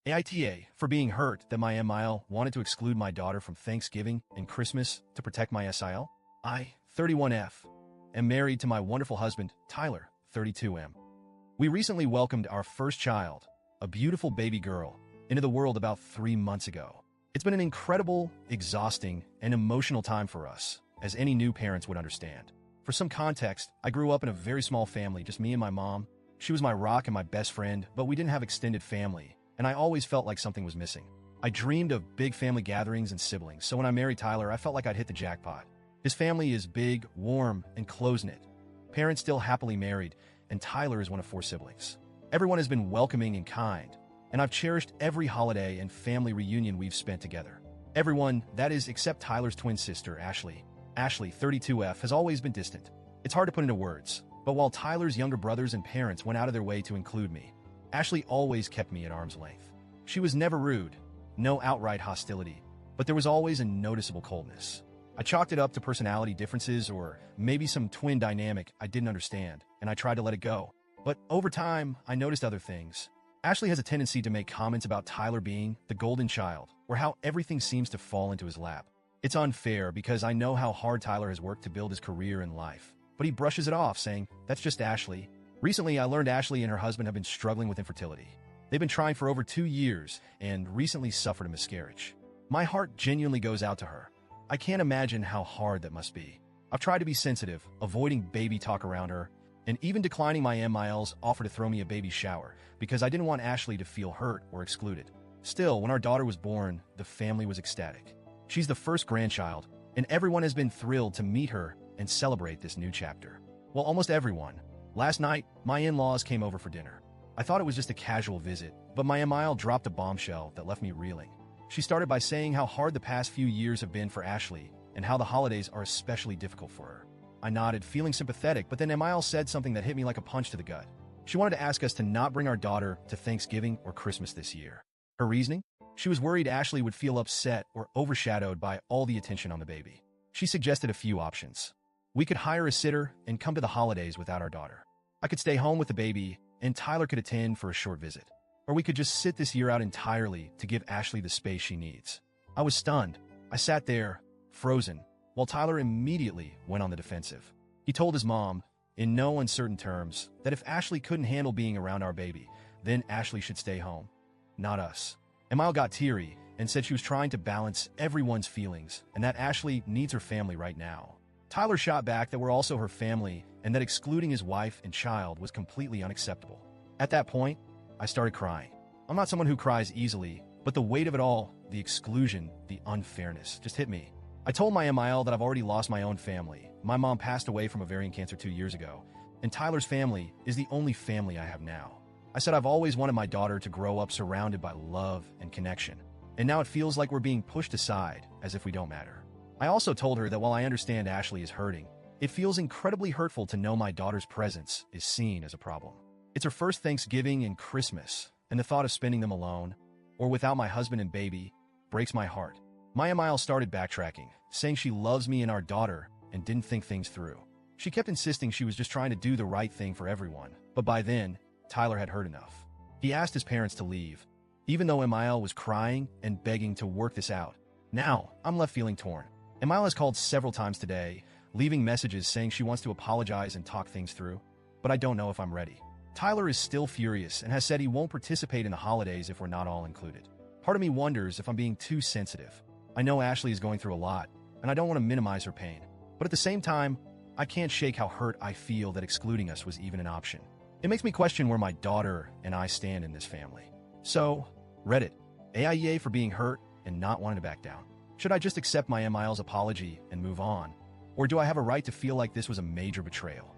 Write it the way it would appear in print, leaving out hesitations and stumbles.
AITA for being hurt that my MIL wanted to exclude my daughter from Thanksgiving and Christmas to protect my SIL. I, 31F, am married to my wonderful husband, Tyler, 32M. We recently welcomed our first child, a beautiful baby girl, into the world about 3 months ago. It's been an incredible, exhausting, and emotional time for us, as any new parents would understand. For some context, I grew up in a very small family, just me and my mom. She was my rock and my best friend, but we didn't have extended family, and I always felt like something was missing. I dreamed of big family gatherings and siblings, so when I married Tyler, I felt like I'd hit the jackpot. His family is big, warm, and close-knit. Parents still happily married, and Tyler is one of 4 siblings. Everyone has been welcoming and kind, and I've cherished every holiday and family reunion we've spent together. Everyone, that is, except Tyler's twin sister, Ashley. Ashley, 32F, has always been distant. It's hard to put into words, but while Tyler's younger brothers and parents went out of their way to include me, Ashley always kept me at arm's length. She was never rude, no outright hostility, but there was always a noticeable coldness. I chalked it up to personality differences or maybe some twin dynamic I didn't understand, and I tried to let it go. But over time, I noticed other things. Ashley has a tendency to make comments about Tyler being the golden child, or how everything seems to fall into his lap. It's unfair because I know how hard Tyler has worked to build his career and life, but he brushes it off, saying, "That's just Ashley." Recently, I learned Ashley and her husband have been struggling with infertility. They've been trying for over 2 years and recently suffered a miscarriage. My heart genuinely goes out to her. I can't imagine how hard that must be. I've tried to be sensitive, avoiding baby talk around her, and even declining my MIL's offer to throw me a baby shower because I didn't want Ashley to feel hurt or excluded. Still, when our daughter was born, the family was ecstatic. She's the first grandchild, and everyone has been thrilled to meet her and celebrate this new chapter. Well, almost everyone. Last night, my in-laws came over for dinner. I thought it was just a casual visit, but my MIL dropped a bombshell that left me reeling. She started by saying how hard the past few years have been for Ashley and how the holidays are especially difficult for her. I nodded, feeling sympathetic, but then MIL said something that hit me like a punch to the gut. She wanted to ask us to not bring our daughter to Thanksgiving or Christmas this year. Her reasoning? She was worried Ashley would feel upset or overshadowed by all the attention on the baby. She suggested a few options. We could hire a sitter and come to the holidays without our daughter. I could stay home with the baby, and Tyler could attend for a short visit. Or we could just sit this year out entirely to give Ashley the space she needs. I was stunned. I sat there, frozen, while Tyler immediately went on the defensive. He told his mom, in no uncertain terms, that if Ashley couldn't handle being around our baby, then Ashley should stay home, not us. Emile got teary and said she was trying to balance everyone's feelings and that Ashley needs her family right now. Tyler shot back that we're also her family and that excluding his wife and child was completely unacceptable. At that point, I started crying. I'm not someone who cries easily, but the weight of it all, the exclusion, the unfairness, just hit me. I told my MIL that I've already lost my own family. My mom passed away from ovarian cancer 2 years ago, and Tyler's family is the only family I have now. I said I've always wanted my daughter to grow up surrounded by love and connection, and now it feels like we're being pushed aside as if we don't matter. I also told her that while I understand Ashley is hurting, it feels incredibly hurtful to know my daughter's presence is seen as a problem. It's her first Thanksgiving and Christmas, and the thought of spending them alone, or without my husband and baby, breaks my heart. My MIL started backtracking, saying she loves me and our daughter and didn't think things through. She kept insisting she was just trying to do the right thing for everyone, but by then, Tyler had heard enough. He asked his parents to leave, even though MIL was crying and begging to work this out. Now, I'm left feeling torn. MIL has called several times today, leaving messages saying she wants to apologize and talk things through, but I don't know if I'm ready. Tyler is still furious and has said he won't participate in the holidays if we're not all included. Part of me wonders if I'm being too sensitive. I know Ashley is going through a lot, and I don't want to minimize her pain. But at the same time, I can't shake how hurt I feel that excluding us was even an option. It makes me question where my daughter and I stand in this family. So, Reddit, AIEA for being hurt and not wanting to back down. Should I just accept my MIL's apology and move on? Or do I have a right to feel like this was a major betrayal?